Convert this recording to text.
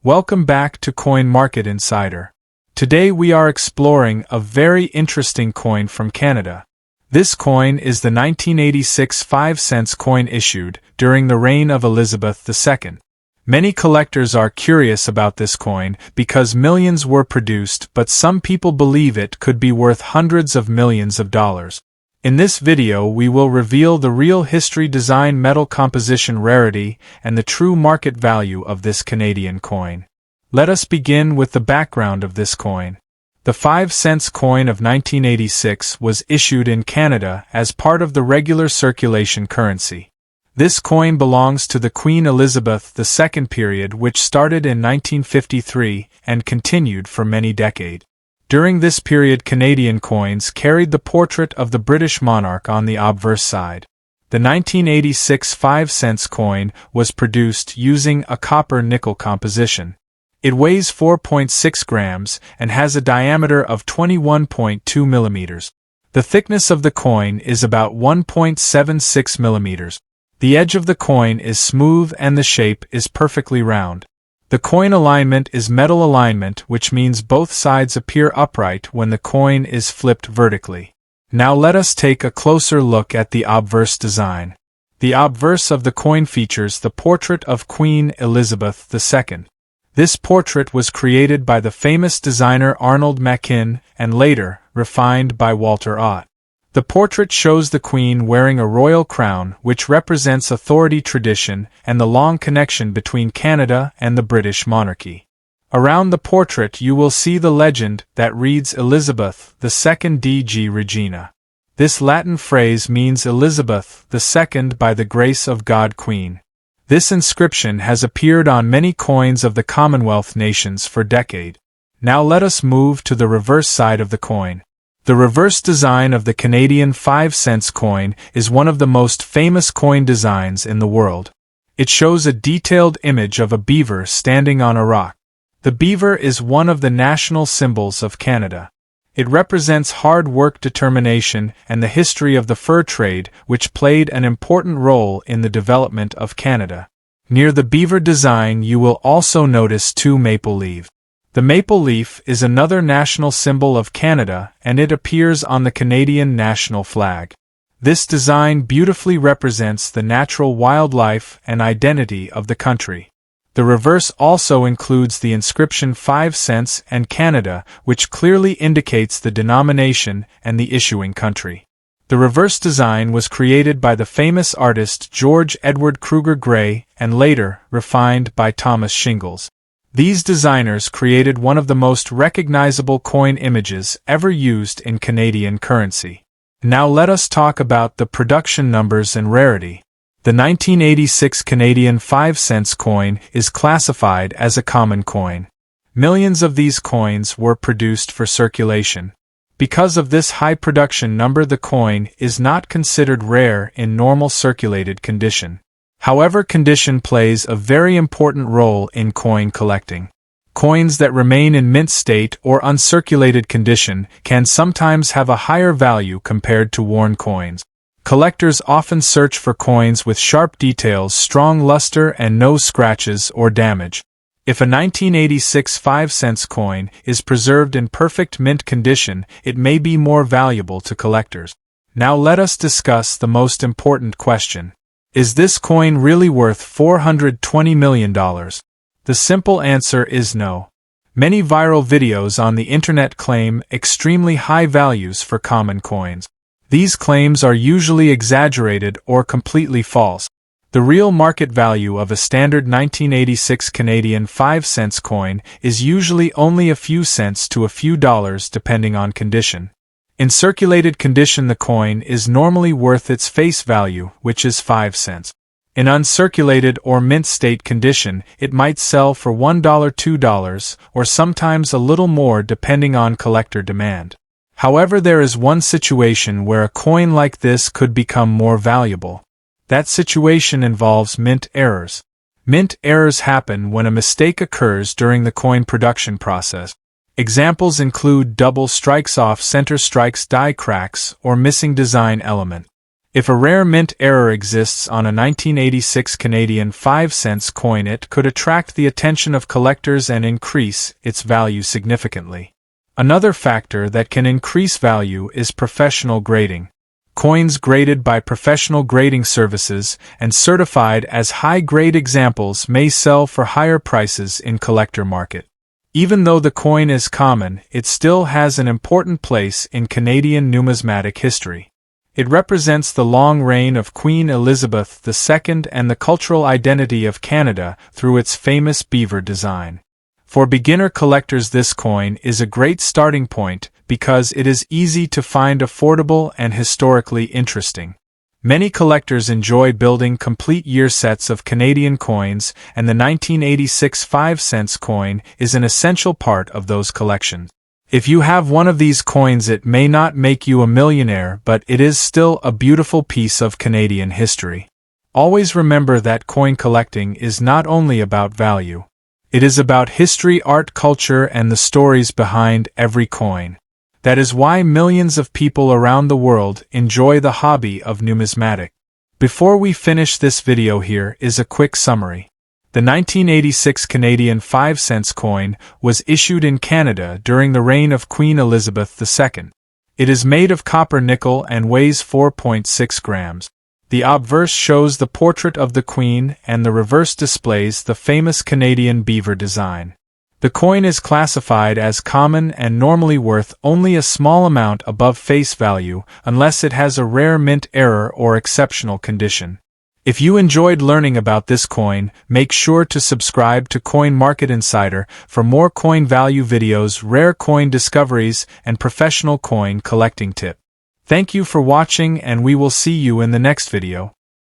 Welcome back to Coin Market Insider. Today we are exploring a very interesting coin from Canada. This coin is the 1986 5-cent coin issued during the reign of Elizabeth II. Many collectors are curious about this coin because millions were produced, but some people believe it could be worth hundreds of millions of dollars. In this video we will reveal the real history, design, metal composition, rarity, and the true market value of this Canadian coin. Let us begin with the background of this coin. The 5-cent coin of 1986 was issued in Canada as part of the regular circulation currency. This coin belongs to the Queen Elizabeth II period, which started in 1953 and continued for many decades. During this period, Canadian coins carried the portrait of the British monarch on the obverse side. The 1986 5-cent coin was produced using a copper-nickel composition. It weighs 4.6 grams and has a diameter of 21.2 millimeters. The thickness of the coin is about 1.76 millimeters. The edge of the coin is smooth and the shape is perfectly round. The coin alignment is metal alignment, which means both sides appear upright when the coin is flipped vertically. Now let us take a closer look at the obverse design. The obverse of the coin features the portrait of Queen Elizabeth II. This portrait was created by the famous designer Arnold Machin and later refined by Walter Ott. The portrait shows the Queen wearing a royal crown, which represents authority, tradition, and the long connection between Canada and the British monarchy. Around the portrait you will see the legend that reads Elizabeth II DG Regina. This Latin phrase means Elizabeth II by the grace of God Queen. This inscription has appeared on many coins of the Commonwealth nations for decades. Now let us move to the reverse side of the coin. The reverse design of the Canadian 5-cent coin is one of the most famous coin designs in the world. It shows a detailed image of a beaver standing on a rock. The beaver is one of the national symbols of Canada. It represents hard work, determination, and the history of the fur trade, which played an important role in the development of Canada. Near the beaver design you will also notice two maple leaves. The maple leaf is another national symbol of Canada, and it appears on the Canadian national flag. This design beautifully represents the natural wildlife and identity of the country. The reverse also includes the inscription 5 cents and Canada, which clearly indicates the denomination and the issuing country. The reverse design was created by the famous artist George Edward Kruger Gray and later refined by Thomas Shingles. These designers created one of the most recognizable coin images ever used in Canadian currency. Now let us talk about the production numbers and rarity. The 1986 Canadian 5-cent coin is classified as a common coin. Millions of these coins were produced for circulation. Because of this high production number, the coin is not considered rare in normal circulated condition. However, condition plays a very important role in coin collecting. Coins that remain in mint state or uncirculated condition can sometimes have a higher value compared to worn coins. Collectors often search for coins with sharp details, strong luster, and no scratches or damage. If a 1986 5-cent coin is preserved in perfect mint condition, it may be more valuable to collectors. Now let us discuss the most important question. Is this coin really worth $420 million? The simple answer is no. Many viral videos on the internet claim extremely high values for common coins. These claims are usually exaggerated or completely false. The real market value of a standard 1986 Canadian 5-cent coin is usually only a few cents to a few dollars depending on condition. In circulated condition, the coin is normally worth its face value, which is 5 cents. In uncirculated or mint state condition, it might sell for $1, $2, or sometimes a little more depending on collector demand. However, there is one situation where a coin like this could become more valuable. That situation involves mint errors. Mint errors happen when a mistake occurs during the coin production process. Examples include double strikes, off-center strikes, die cracks, or missing design element. If a rare mint error exists on a 1986 Canadian 5-cent coin, it could attract the attention of collectors and increase its value significantly. Another factor that can increase value is professional grading. Coins graded by professional grading services and certified as high-grade examples may sell for higher prices in collector market. Even though the coin is common, it still has an important place in Canadian numismatic history. It represents the long reign of Queen Elizabeth II and the cultural identity of Canada through its famous beaver design. For beginner collectors, this coin is a great starting point because it is easy to find, affordable, and historically interesting. Many collectors enjoy building complete year sets of Canadian coins, and the 1986 5-cent coin is an essential part of those collections. If you have one of these coins, it may not make you a millionaire, but it is still a beautiful piece of Canadian history. Always remember that coin collecting is not only about value. It is about history, art, culture, and the stories behind every coin. That is why millions of people around the world enjoy the hobby of numismatic. Before we finish this video, here is a quick summary. The 1986 Canadian 5-cent coin was issued in Canada during the reign of Queen Elizabeth II. It is made of copper nickel and weighs 4.6 grams. The obverse shows the portrait of the Queen and the reverse displays the famous Canadian beaver design. The coin is classified as common and normally worth only a small amount above face value unless it has a rare mint error or exceptional condition. If you enjoyed learning about this coin, make sure to subscribe to Coin Market Insider for more coin value videos, rare coin discoveries, and professional coin collecting tips. Thank you for watching, and we will see you in the next video.